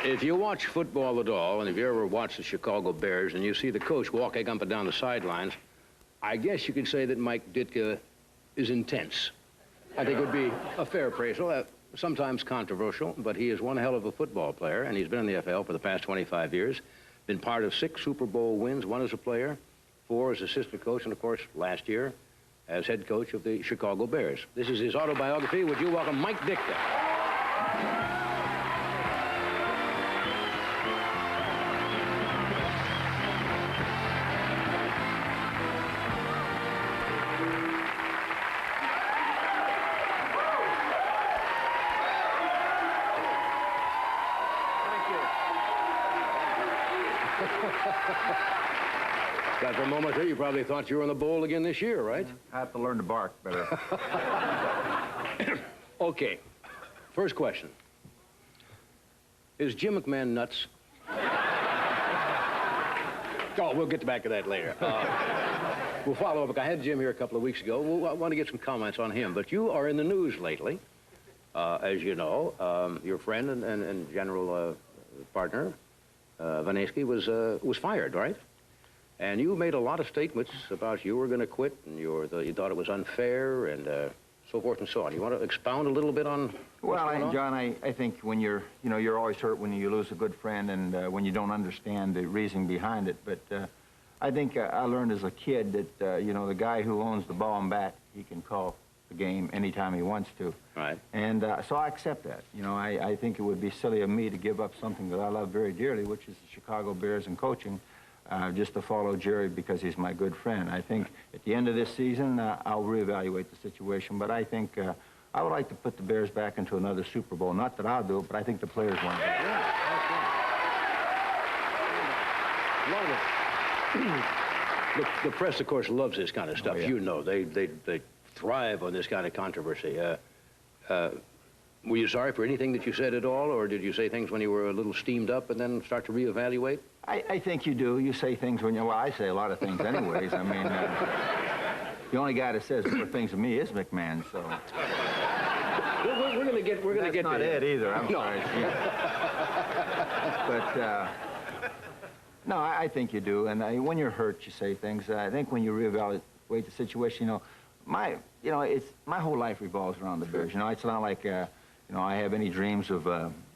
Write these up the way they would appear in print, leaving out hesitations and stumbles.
If you watch football at all, and if you ever watch the Chicago Bears and you see the coach walking up and down the sidelines, I guess you could say that Mike Ditka is intense. I think it would be a fair appraisal, sometimes controversial, but he is one hell of a football player, and he's been in the NFL for the past 25 years, been part of 6 Super Bowl wins, 1 as a player, 4 as assistant coach, and of course, last year, as head coach of the Chicago Bears. This is his autobiography. Would you welcome Mike Ditka? God, for a moment there, you probably thought you were in the bowl again this year, right? I have to learn to bark better. Okay, first question. Is Jim McMahon nuts? Oh, we'll get back to that later. We'll follow up. I had Jim here a couple of weeks ago. I want to get some comments on him. But you are in the news lately, as you know. Your friend and general partner, Vanesky, was fired, right? And you made a lot of statements about you were going to quit, and you thought it was unfair, and so forth and so on. You want to expound a little bit on what's going on? John, I think when you're always hurt when you lose a good friend, and when you don't understand the reason behind it. But I think I learned as a kid that the guy who owns the ball and bat, he can call the game anytime he wants to. Right. And so I accept that. I think it would be silly of me to give up something that I love very dearly, which is the Chicago Bears and coaching. Just to follow Jerry because he's my good friend. I think at the end of this season, I'll reevaluate the situation, but I think I would like to put the Bears back into another Super Bowl. Not that I'll do it, but I think the players want to. Love it. The press, of course, loves this kind of stuff. Oh, yeah. You know, they thrive on this kind of controversy. Were you sorry for anything that you said at all, or did you say things when you were a little steamed up and then start to reevaluate? I think you do. You say things when well, I say a lot of things anyways. I mean, the only guy that says more things to me is McMahon, so. We're going to get That's not Ed either, I'm no. sorry. But, no, I think you do. And when you're hurt, you say things. I think when you reevaluate the situation, my whole life revolves around the Bears. It's not like, I have any dreams of,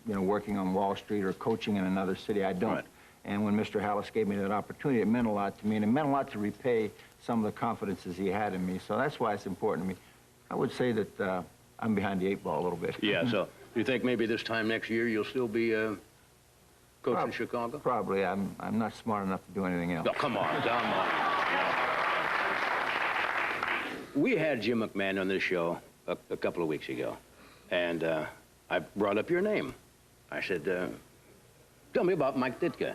working on Wall Street or coaching in another city. I don't. Right. And when Mr. Hallis gave me that opportunity, it meant a lot to me, and it meant a lot to repay some of the confidences he had in me. So that's why it's important to me. I would say that I'm behind the 8 ball a little bit. Yeah, so you think maybe this time next year you'll still be coaching Chicago? Probably. I'm not smart enough to do anything else. No, come on, come on. We had Jim McMahon on this show a couple of weeks ago, and I brought up your name. I said, tell me about Mike Ditka.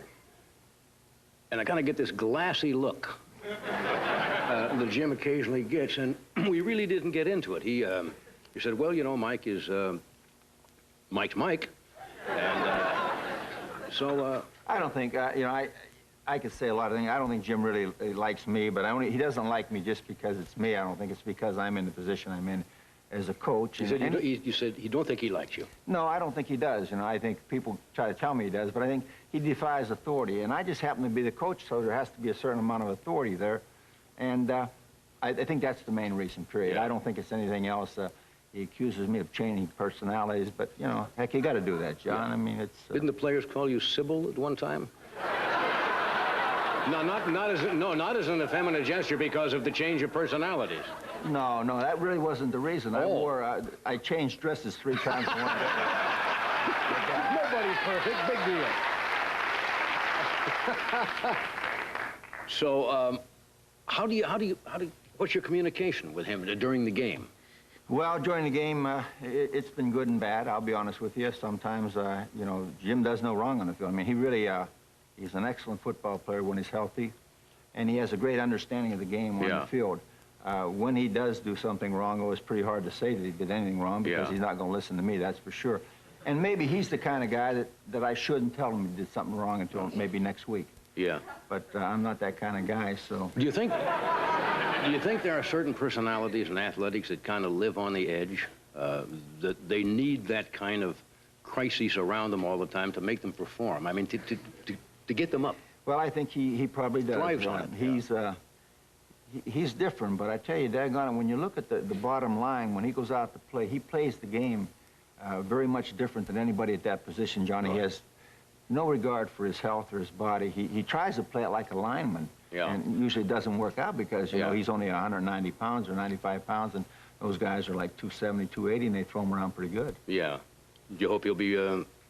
And I kind of get this glassy look that Jim occasionally gets, and we really didn't get into it. He said, well, Mike is Mike's Mike. And so... I don't think, I could say a lot of things. I don't think Jim really likes me, but he doesn't like me just because it's me. I don't think it's because I'm in the position I'm in as a coach. You said you don't think he likes you? No, I don't think he does. I think people try to tell me he does, but I think he defies authority. And I just happen to be the coach, so there has to be a certain amount of authority there. And I think that's the main reason, period. Yeah. I don't think it's anything else. He accuses me of changing personalities, but, heck, you got to do that, John. Yeah. I mean, it's... Didn't the players call you Sybil at one time? No, not as an effeminate gesture because of the change of personalities. No, that really wasn't the reason. Oh. I changed dresses 3 times in one day. Nobody's perfect. Big deal. So, what's your communication with him during the game? Well, during the game, it's been good and bad. I'll be honest with you. Sometimes, Jim does no wrong on the field. I mean, he really, he's an excellent football player when he's healthy, and he has a great understanding of the game on the field. When he does do something wrong, it's pretty hard to say that he did anything wrong because he's not going to listen to me, that's for sure. And maybe he's the kind of guy that I shouldn't tell him he did something wrong until maybe next week. Yeah. But I'm not that kind of guy, so... Do you think there are certain personalities in athletics that kind of live on the edge? that they need that kind of crises around them all the time to make them perform. I mean, to get them up. Well, I think he probably does. Thrives on it. He's different, but I tell you, daggone it, when you look at the bottom line, when he goes out to play, he plays the game very much different than anybody at that position, Johnny. Right. He has no regard for his health or his body. He tries to play it like a lineman, and usually doesn't work out because, you know, he's only 190 pounds or 95 pounds, and those guys are like 270, 280, and they throw him around pretty good. Yeah. Do you hope he'll be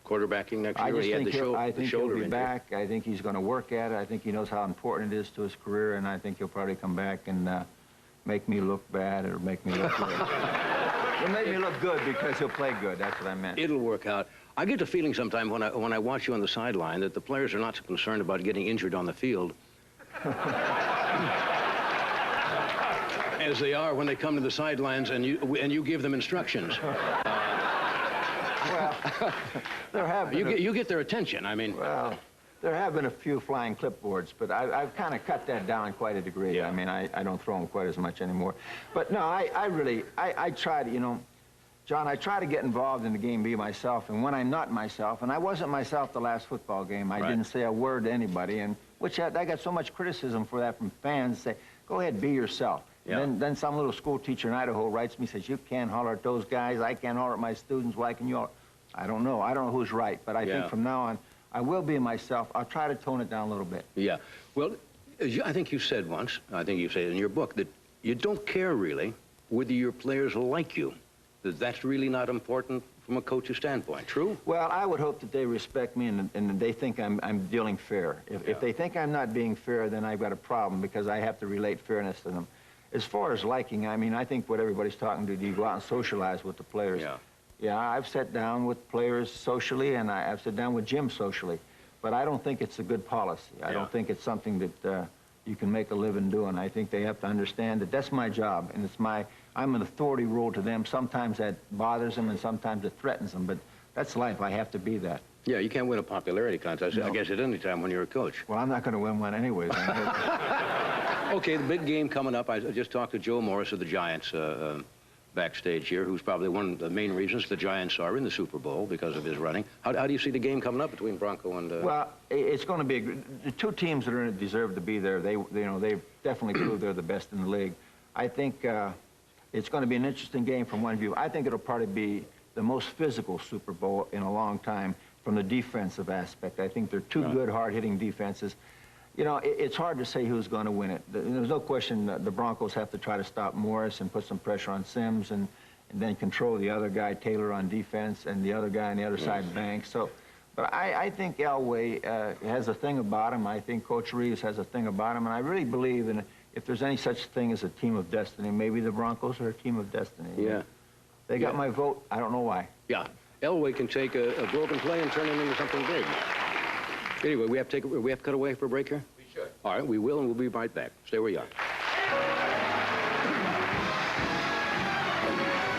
quarterbacking next year? I think he'll be back. I think he's going to work at it. I think he knows how important it is to his career, and I think he'll probably come back and make me look bad or make me look good. He'll make me look good because he'll play good. That's what I meant. It'll work out. I get the feeling sometimes when I watch you on the sideline that the players are not so concerned about getting injured on the field as they are when they come to the sidelines and you give them instructions. Well, there have been you get their attention. I mean, well, there have been a few flying clipboards, but I've kind of cut that down quite a degree. Yeah. I mean, I don't throw them quite as much anymore. But no, I try to, you know, John, I try to get involved in the game, be myself, and when I'm not myself, and I wasn't myself the last football game, I didn't say a word to anybody, and which I got so much criticism for that from fans, say, go ahead, be yourself. Yeah. Then some little school teacher in Idaho writes me, says, you can't holler at those guys, I can't holler at my students, why can you holler? I don't know who's right, but I think from now on, I will be myself. I'll try to tone it down a little bit. Yeah. Well, I think you said once, I think you said in your book, that you don't care really whether your players like you. That's really not important from a coach's standpoint. True? Well, I would hope that they respect me and they think I'm dealing fair. If they think I'm not being fair, then I've got a problem because I have to relate fairness to them. As far as liking, I mean, I think what everybody's talking to, do you go out and socialize with the players? Yeah. Yeah, I've sat down with players socially, and I've sat down with Jim socially, but I don't think it's a good policy. I don't think it's something that you can make a living doing. I think they have to understand that that's my job, and I'm an authority role to them. Sometimes that bothers them, and sometimes it threatens them, but that's life. I have to be that. Yeah, you can't win a popularity contest, I guess, at any time when you're a coach. Well, I'm not going to win one anyways. Okay, the big game coming up. I just talked to Joe Morris of the Giants backstage here, who's probably one of the main reasons the Giants are in the Super Bowl because of his running. How do you see the game coming up between Bronco and... Well, it's going to be the two teams that are in it deserve to be there. They've definitely proved they're the best in the league. I think it's going to be an interesting game from one view. I think it'll probably be the most physical Super Bowl in a long time from the defensive aspect. I think they're two good, hard-hitting defenses. You know, it's hard to say who's going to win it. There's no question that the Broncos have to try to stop Morris and put some pressure on Sims and then control the other guy, Taylor, on defense, and the other guy on the other side, Banks. So, but I think Elway has a thing about him. I think Coach Reeves has a thing about him, and I really believe in if there's any such thing as a team of destiny, maybe the Broncos are a team of destiny. Yeah. They got my vote. I don't know why. Yeah. Elway can take a broken play and turn it into something big. Anyway, we have to cut away for a break here? We should. All right, we will, and we'll be right back. Stay where you are.